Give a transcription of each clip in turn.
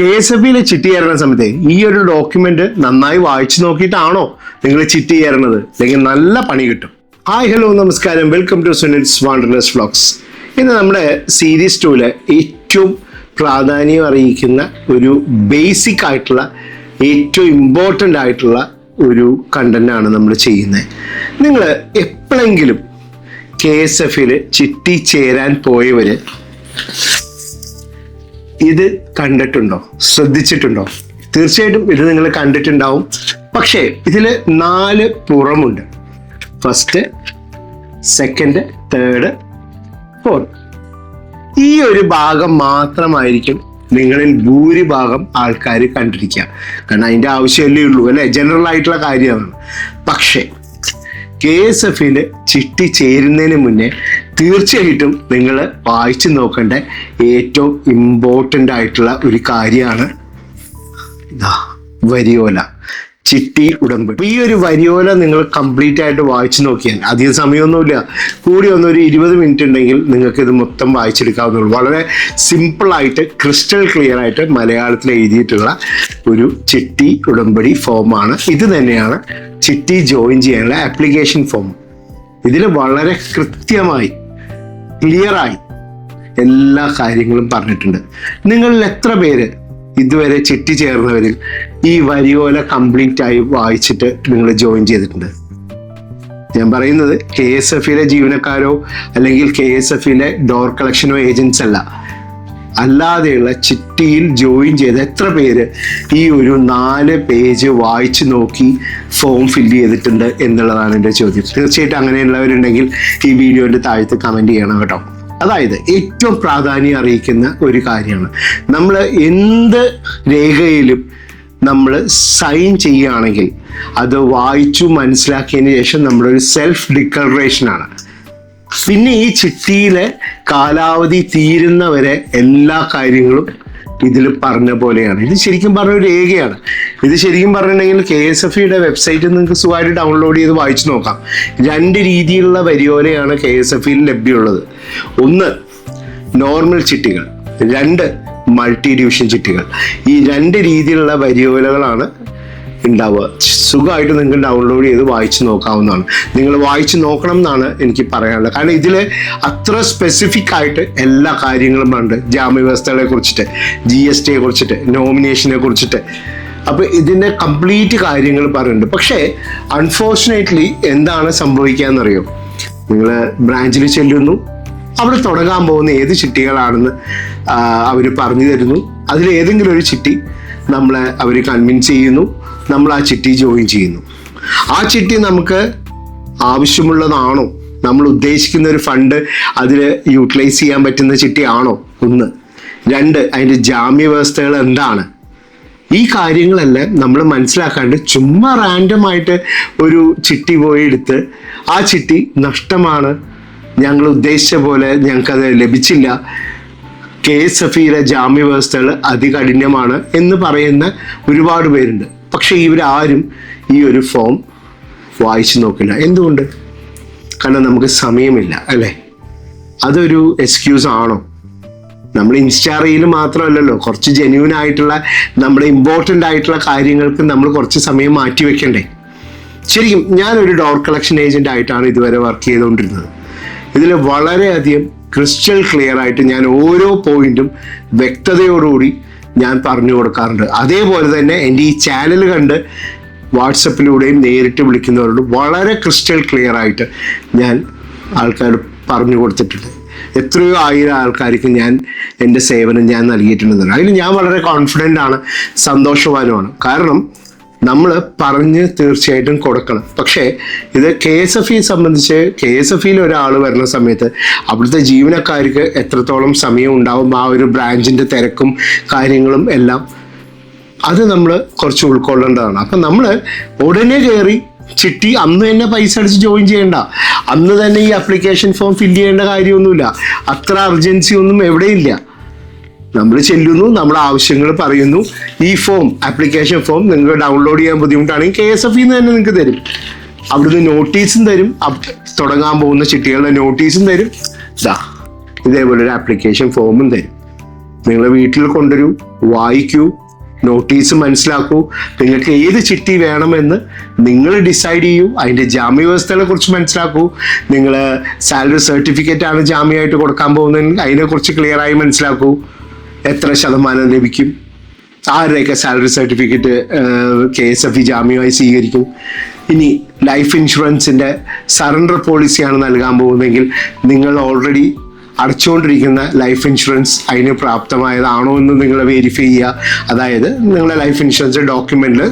KSFBയിലെ ചിട്ടി ചേരുന്ന സമയത്ത് ഈ ഒരു ഡോക്യുമെന്റ് നന്നായി വായിച്ചു നോക്കിയിട്ടാണോ നിങ്ങൾ ചിട്ടി ചേരുന്നത്, അല്ലെങ്കിൽ നല്ല പണി കിട്ടും. ഹായ് ഹലോ നമസ്കാരം, വെൽക്കം ടു സുനിൽസ് വണ്ടർലെസ് വ്ലോഗ്സ്. ഇന്ന് നമ്മുടെ സീരീസ് 2 ഏറ്റവും പ്രാധാന്യം അറിയിക്കുന്ന ഒരു ബേസിക് ആയിട്ടുള്ള ഏറ്റവും ഇമ്പോർട്ടൻ്റ് ആയിട്ടുള്ള ഒരു കണ്ടന്റാണ് നമ്മൾ ചെയ്യുന്നത്. നിങ്ങൾ എപ്പോഴെങ്കിലും KSFയിൽ ചിട്ടി ചേരാൻ പോയവര് ഇത് കണ്ടിട്ടുണ്ടോ, ശ്രദ്ധിച്ചിട്ടുണ്ടോ? തീർച്ചയായിട്ടും ഇത് നിങ്ങൾ കണ്ടിട്ടുണ്ടാവും. പക്ഷേ ഇതില് 4 പുറമുണ്ട്. First, second, third, fourth. ഈ ഒരു ഭാഗം മാത്രമായിരിക്കും നിങ്ങളിൽ ഭൂരിഭാഗം ആൾക്കാർ കണ്ടിരിക്കുക. കാരണം അതിൻ്റെ ആവശ്യമല്ലേ ഉള്ളൂ അല്ലെ, ജനറൽ ആയിട്ടുള്ള കാര്യമാണ്. പക്ഷേ KSFയിൽ ചിട്ടി ചേരുന്നതിന് മുന്നേ തീർച്ചയായിട്ടും നിങ്ങൾ വായിച്ചു നോക്കേണ്ട ഏറ്റവും ഇമ്പോർട്ടൻ്റ് ആയിട്ടുള്ള ഒരു കാര്യമാണ് വരിയോല, ചിട്ടി ഉടമ്പടി. ഈ ഒരു വരിയോല നിങ്ങൾ കംപ്ലീറ്റ് ആയിട്ട് വായിച്ചു നോക്കിയാൽ അധികം സമയമൊന്നുമില്ല, കൂടി ഒരു 20 മിനിറ്റ് ഉണ്ടെങ്കിൽ നിങ്ങൾക്ക് ഇത് മൊത്തം വായിച്ചെടുക്കാവുന്നുള്ളൂ. വളരെ സിമ്പിളായിട്ട് ക്രിസ്റ്റൽ ക്ലിയർ ആയിട്ട് മലയാളത്തിൽ എഴുതിയിട്ടുള്ള ഒരു ചിട്ടി ഉടമ്പടി ഫോമാണ്. ഇത് തന്നെയാണ് ചിട്ടി ജോയിൻ ചെയ്യാനുള്ള ആപ്ലിക്കേഷൻ ഫോം. ഇതിൽ വളരെ കൃത്യമായി ക്ലിയറായി എല്ലാ കാര്യങ്ങളും പറഞ്ഞിട്ടുണ്ട്. നിങ്ങളിൽ എത്ര പേര് ഇതുവരെ ചിട്ടി ചേർന്നവരിൽ ഈ വരിയോല കംപ്ലീറ്റ് ആയി വായിച്ചിട്ട് നിങ്ങൾ ജോയിൻ ചെയ്തിട്ടുണ്ട്? ഞാൻ പറയുന്നത് KSFയിലെ ജീവനക്കാരോ അല്ലെങ്കിൽ KSFയിലെ ഡോർ കളക്ഷനോ ഏജൻസ് അല്ലാതെയുള്ള ചിട്ടിയിൽ ജോയിൻ ചെയ്ത എത്ര പേര് ഈ ഒരു 4 പേജ് വായിച്ചു നോക്കി ഫോം ഫില്ല് ചെയ്തിട്ടുണ്ട് എന്നുള്ളതാണ് എൻ്റെ ചോദ്യം. തീർച്ചയായിട്ടും അങ്ങനെയുള്ളവരുണ്ടെങ്കിൽ ഈ വീഡിയോയുടെ താഴത്ത് കമൻറ്റ് ചെയ്യണം കേട്ടോ. അതായത് ഏറ്റവും പ്രാധാന്യം അറിയിക്കുന്ന ഒരു കാര്യമാണ്, നമ്മൾ എന്ത് രേഖയിലും നമ്മൾ സൈൻ ചെയ്യുകയാണെങ്കിൽ അത് വായിച്ചു മനസ്സിലാക്കിയതിന് ശേഷം നമ്മളൊരു സെൽഫ് ഡിക്ലറേഷനാണ്. പിന്നെ ഈ ചിട്ടിയിലെ കാലാവധി തീരുന്നവരെ എല്ലാ കാര്യങ്ങളും ഇതിൽ പറഞ്ഞ പോലെയാണ്. ഇത് ശരിക്കും പറഞ്ഞ ഒരു രേഖയാണ്. ഇത് ശരിക്കും പറഞ്ഞിട്ടുണ്ടെങ്കിൽ KSFയുടെ വെബ്സൈറ്റിൽ നിങ്ങൾക്ക് സുഖമായിട്ട് ഡൗൺലോഡ് ചെയ്ത് വായിച്ചു നോക്കാം. 2 രീതിയിലുള്ള വരിയോലയാണ് KSFയിൽ ലഭ്യമുള്ളത്. 1 നോർമൽ ചിട്ടികൾ, 2 മൾട്ടി ഡിവിഷൻ ചിട്ടികൾ. ഈ 2 രീതിയിലുള്ള വരിയോലകളാണ് ഉണ്ടാവുക. സുഖമായിട്ട് നിങ്ങൾക്ക് ഡൗൺലോഡ് ചെയ്ത് വായിച്ചു നോക്കാവുന്നതാണ്. നിങ്ങൾ വായിച്ചു നോക്കണം എന്നാണ് എനിക്ക് പറയാനുള്ളത്. കാരണം ഇതിൽ അത്ര സ്പെസിഫിക് ആയിട്ട് എല്ലാ കാര്യങ്ങളും ഉണ്ട്. ജാമ്യവ്യവസ്ഥകളെ കുറിച്ചിട്ട്, GSTയെ കുറിച്ചിട്ട്, നോമിനേഷനെ കുറിച്ചിട്ട്. അപ്പോൾ ഇതിൻ്റെ കംപ്ലീറ്റ് കാര്യങ്ങൾ പറയുന്നുണ്ട്. പക്ഷേ അൺഫോർച്ചുനേറ്റ്ലി എന്താണ് സംഭവിക്കാന്നറിയോ? നിങ്ങൾ ബ്രാഞ്ചിൽ ചെല്ലുന്നു, അവിടെ തുടങ്ങാൻ പോകുന്ന ഏത് ചിട്ടികളാണെന്ന് അവർ പറഞ്ഞു തരുന്നു. അതിൽ ഏതെങ്കിലും ഒരു ചിട്ടി നമ്മളെ അവർ കൺവിൻസ് ചെയ്യുന്നു, നമ്മൾ ആ ചിട്ടി ജോയിൻ ചെയ്യുന്നു. ആ ചിട്ടി നമുക്ക് ആവശ്യമുള്ളതാണോ, നമ്മൾ ഉദ്ദേശിക്കുന്ന ഒരു ഫണ്ട് അതിൽ യൂട്ടിലൈസ് ചെയ്യാൻ പറ്റുന്ന ചിട്ടിയാണോ? 1. 2 അതിൻ്റെ ജാമ്യ വ്യവസ്ഥകൾ എന്താണ്? ഈ കാര്യങ്ങളെല്ലാം നമ്മൾ മനസ്സിലാക്കാണ്ട് ചുമ്മാ റാൻഡമായിട്ട് ഒരു ചിട്ടി പോയി എടുത്ത് ആ ചിട്ടി നഷ്ടമാണ്, ഞങ്ങൾ ഉദ്ദേശിച്ച പോലെ ഞങ്ങൾക്കത് ലഭിച്ചില്ല, KSFയിലെ ജാമ്യ വ്യവസ്ഥകൾ അതികഠിനമാണ് എന്ന് പറയുന്ന ഒരുപാട് പേരുണ്ട്. പക്ഷെ ഇവരാരും ഈ ഒരു ഫോം വായിച്ചു നോക്കില്ല. എന്തുകൊണ്ട്? കാരണം നമുക്ക് സമയമില്ല അല്ലേ? അതൊരു എക്സ്ക്യൂസ് ആണോ? നമ്മൾ ഇൻസ്റ്റാ റീൽ മാത്രമല്ലല്ലോ, കുറച്ച് ജെന്യൂൻ ആയിട്ടുള്ള നമ്മുടെ ഇമ്പോർട്ടൻ്റ് ആയിട്ടുള്ള കാര്യങ്ങൾക്ക് നമ്മൾ കുറച്ച് സമയം മാറ്റി വെക്കണ്ടേ? ശരിക്കും ഞാനൊരു ഡോർ കളക്ഷൻ ഏജന്റ് ആയിട്ടാണ് ഇതുവരെ വർക്ക് ചെയ്തുകൊണ്ടിരുന്നത്. ഇതിൽ വളരെയധികം ക്രിസ്റ്റൽ ക്ലിയർ ആയിട്ട് ഞാൻ ഓരോ പോയിന്റും വ്യക്തതയോടുകൂടി ഞാൻ പറഞ്ഞു കൊടുക്കാറുണ്ട്. അതേപോലെ തന്നെ എൻ്റെ ഈ ചാനൽ കണ്ട് വാട്സപ്പിലൂടെയും നേരിട്ട് വിളിക്കുന്നവരോട് വളരെ ക്രിസ്റ്റൽ ക്ലിയർ ആയിട്ട് ഞാൻ ആൾക്കാർ പറഞ്ഞു കൊടുത്തിട്ടുണ്ട്. എത്രയോ 1000 ആൾക്കാർക്ക് ഞാൻ എൻ്റെ സേവനം ഞാൻ നൽകിയിട്ടുണ്ടെന്നാണ്. അതിൽ ഞാൻ വളരെ കോൺഫിഡൻ്റ് ആണ്, സന്തോഷവാനുമാണ്. കാരണം നമ്മൾ പറഞ്ഞ് തീർച്ചയായിട്ടും കൊടുക്കണം. പക്ഷേ ഇത് KSFയെ സംബന്ധിച്ച് KSFയിൽ ഒരാൾ വരുന്ന സമയത്ത് അവിടുത്തെ ജീവനക്കാർക്ക് എത്രത്തോളം സമയം ഉണ്ടാവും, ആ ഒരു ബ്രാഞ്ചിൻ്റെ തിരക്കും കാര്യങ്ങളും എല്ലാം അത് നമ്മൾ കുറച്ച് ഉൾക്കൊള്ളേണ്ടതാണ്. അപ്പം നമ്മൾ ഉടനെ കയറി ചിട്ടി അന്ന് തന്നെ പൈസ അടിച്ച് ജോയിൻ ചെയ്യേണ്ട, അന്ന് തന്നെ ഈ ആപ്ലിക്കേഷൻ ഫോം ഫില്ല് ചെയ്യേണ്ട കാര്യമൊന്നുമില്ല. അത്ര അർജൻസി ഒന്നും എവിടെയില്ല. നമ്മൾ ചെല്ലുന്നു, നമ്മുടെ ആവശ്യങ്ങൾ പറയുന്നു, ഈ ഫോം ആപ്ലിക്കേഷൻ ഫോം നിങ്ങൾക്ക് ഡൗൺലോഡ് ചെയ്യാൻ ബുദ്ധിമുട്ടാണെങ്കിൽ KSFയിൽ നിന്ന് തന്നെ നിങ്ങൾക്ക് തരും. അവിടുന്ന് നോട്ടീസും തരും, തുടങ്ങാൻ പോകുന്ന ചിട്ടികളുടെ നോട്ടീസും തരും, ഇതേപോലെ ഒരു ആപ്ലിക്കേഷൻ ഫോമും തരും. നിങ്ങൾ വീട്ടിൽ കൊണ്ടുവരൂ, വായിക്കൂ, നോട്ടീസ് മനസ്സിലാക്കൂ. നിങ്ങൾക്ക് ഏത് ചിട്ടി വേണമെന്ന് നിങ്ങൾ ഡിസൈഡ് ചെയ്യൂ. അതിൻ്റെ ജാമ്യ വ്യവസ്ഥകളെ കുറിച്ച് മനസ്സിലാക്കൂ. നിങ്ങൾ സാലറി സർട്ടിഫിക്കറ്റ് ആണ് ജാമ്യമായിട്ട് കൊടുക്കാൻ പോകുന്നതെങ്കിൽ അതിനെക്കുറിച്ച് ക്ലിയറായി മനസ്സിലാക്കൂ. എത്ര ശതമാനം ലഭിക്കും, ആരുടെയൊക്കെ സാലറി സർട്ടിഫിക്കറ്റ് KSFE ജാമ്യമായി സ്വീകരിക്കും. ഇനി ലൈഫ് ഇൻഷുറൻസിൻ്റെ സറണ്ടർ പോളിസിയാണ് നൽകാൻ പോകുന്നതെങ്കിൽ നിങ്ങൾ ഓൾറെഡി അടച്ചുകൊണ്ടിരിക്കുന്ന ലൈഫ് ഇൻഷുറൻസ് അതിന് പ്രാപ്തമായതാണോ എന്ന് നിങ്ങൾ വെരിഫൈ ചെയ്യുക. അതായത് നിങ്ങളുടെ ലൈഫ് ഇൻഷുറൻസ് ഡോക്യുമെൻറ്റിൽ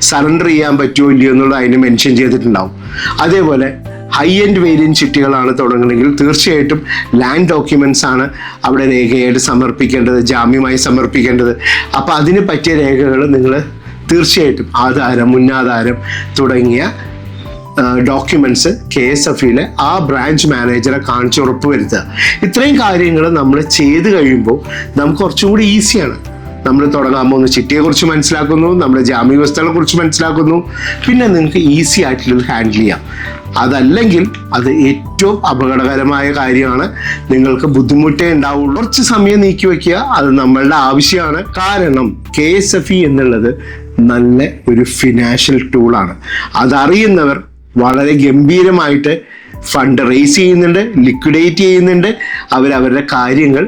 സറണ്ടർ ചെയ്യാൻ പറ്റുമോ ഇല്ലയോ എന്നുള്ളത് അതിന് മെൻഷൻ ചെയ്തിട്ടുണ്ടാവും. അതേപോലെ ഹൈ എൻഡ് വേരിയൻറ്റ് ചിട്ടികളാണ് തുടങ്ങണമെങ്കിൽ തീർച്ചയായിട്ടും ലാൻഡ് ഡോക്യുമെൻറ്റ്സ് ആണ് അവിടെ രേഖയായിട്ട് സമർപ്പിക്കേണ്ടത്, ജാമ്യമായി സമർപ്പിക്കേണ്ടത്. അപ്പോൾ അതിന് പറ്റിയ രേഖകൾ നിങ്ങൾ തീർച്ചയായിട്ടും ആധാരം, മുന്നാധാരം തുടങ്ങിയ ഡോക്യുമെൻറ്റ്സ് KSFEയിലെ ആ ബ്രാഞ്ച് മാനേജറെ കാണിച്ച് ഉറപ്പ് വരുത്തുക. ഇത്രയും കാര്യങ്ങൾ നമ്മൾ ചെയ്ത് കഴിയുമ്പോൾ നമുക്ക് കുറച്ചും കൂടി ഈസിയാണ്. നമ്മൾ തുടങ്ങാൻ പോകുന്ന ചിട്ടിയെക്കുറിച്ച് മനസ്സിലാക്കുന്നു, നമ്മുടെ ജാമ്യ വ്യവസ്ഥകളെ കുറിച്ച് മനസ്സിലാക്കുന്നു, പിന്നെ നിങ്ങൾക്ക് ഈസി ആയിട്ടുള്ളത് ഹാൻഡിൽ ചെയ്യാം. അതല്ലെങ്കിൽ അത് ഏറ്റവും അപകടകരമായ കാര്യമാണ്. നിങ്ങൾക്ക് ബുദ്ധിമുട്ടേ ഉണ്ടാവുള്ളൂ. കുറച്ച് സമയം നീക്കി വയ്ക്കുക, അത് നമ്മളുടെ ആവശ്യമാണ്. കാരണം KSFE എന്നുള്ളത് നല്ല ഒരു ഫിനാൻഷ്യൽ ടൂളാണ്. അതറിയുന്നവർ വളരെ ഗംഭീരമായിട്ട് ഫണ്ട് റേസ് ചെയ്യുന്നുണ്ട്, ലിക്വിഡേറ്റ് ചെയ്യുന്നുണ്ട്. അവരവരുടെ കാര്യങ്ങൾ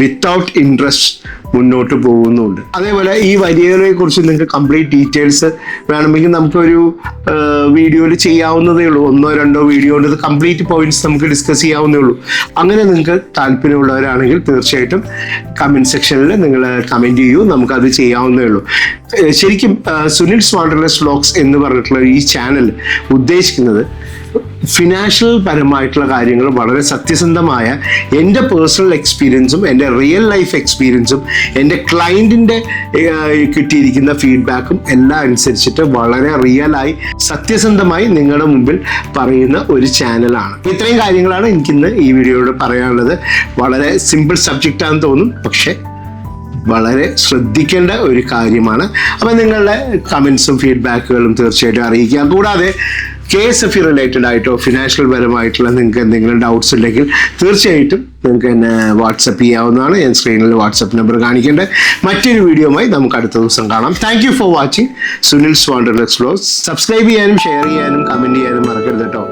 വിത്തൗട്ട് ഇൻട്രസ്റ്റ് മുന്നോട്ട് പോകുന്നുണ്ട്. അതേപോലെ ഈ വരികളെ കുറിച്ച് നിങ്ങൾക്ക് കംപ്ലീറ്റ് ഡീറ്റെയിൽസ് വേണമെങ്കിൽ നമുക്കൊരു വീഡിയോയിൽ ചെയ്യാവുന്നതേ ഉള്ളൂ. 1-2 വീഡിയോ കൊണ്ട് കംപ്ലീറ്റ് പോയിന്റ്സ് നമുക്ക് ഡിസ്കസ് ചെയ്യാവുന്നേ ഉള്ളൂ. അങ്ങനെ നിങ്ങൾക്ക് താല്പര്യമുള്ളവരാണെങ്കിൽ തീർച്ചയായിട്ടും കമൻറ്റ് സെക്ഷനിൽ നിങ്ങൾ കമൻറ്റ് ചെയ്യൂ, നമുക്കത് ചെയ്യാവുന്നേ ഉള്ളൂ. ശരിക്കും സുനിൽസ് വാണ്ടർലെസ് വ്ലോഗ്സ് എന്ന് പറഞ്ഞിട്ടുള്ള ഈ ചാനൽ ഉദ്ദേശിക്കുന്നത് ഫിനാൻഷ്യൽ പരമായിട്ടുള്ള കാര്യങ്ങൾ വളരെ സത്യസന്ധമായ എൻ്റെ പേഴ്സണൽ എക്സ്പീരിയൻസും എൻ്റെ റിയൽ ലൈഫ് എക്സ്പീരിയൻസും എൻ്റെ ക്ലയൻറ്റിൻ്റെ കിട്ടിയിരിക്കുന്ന ഫീഡ്ബാക്കും എല്ലാം അനുസരിച്ചിട്ട് വളരെ റിയലായി സത്യസന്ധമായി നിങ്ങളുടെ മുമ്പിൽ പറയുന്ന ഒരു ചാനലാണ്. ഇത്രയും കാര്യങ്ങളാണ് എനിക്കിന്ന് ഈ വീഡിയോയോട് പറയാനുള്ളത്. വളരെ സിമ്പിൾ സബ്ജക്റ്റാണെന്ന് തോന്നും, പക്ഷേ വളരെ ശ്രദ്ധിക്കേണ്ട ഒരു കാര്യമാണ്. അപ്പം നിങ്ങളുടെ കമൻസും ഫീഡ്ബാക്കുകളും തീർച്ചയായിട്ടും അറിയിക്കുക. കൂടാതെ KSFE റിലേറ്റഡ് ആയിട്ടോ ഫിനാൻഷ്യൽ പരമായിട്ടുള്ള നിങ്ങൾക്ക് എന്തെങ്കിലും ഡൗട്ട്സ് ഉണ്ടെങ്കിൽ തീർച്ചയായിട്ടും നിങ്ങൾക്ക് എന്നെ വാട്സപ്പ് ചെയ്യാവുന്നതാണ്. ഞാൻ സ്ക്രീനിൽ വാട്സപ്പ് നമ്പർ കാണിക്കേണ്ടത്. മറ്റൊരു വീഡിയോയുമായി നമുക്ക് അടുത്ത ദിവസം കാണാം. Thank you for watching Sunil's wanderless vlogs. Subscribe ചെയ്യാനും ഷെയർ ചെയ്യാനും കമൻറ്റ് ചെയ്യാനും മറക്കരുത് കേട്ടോ.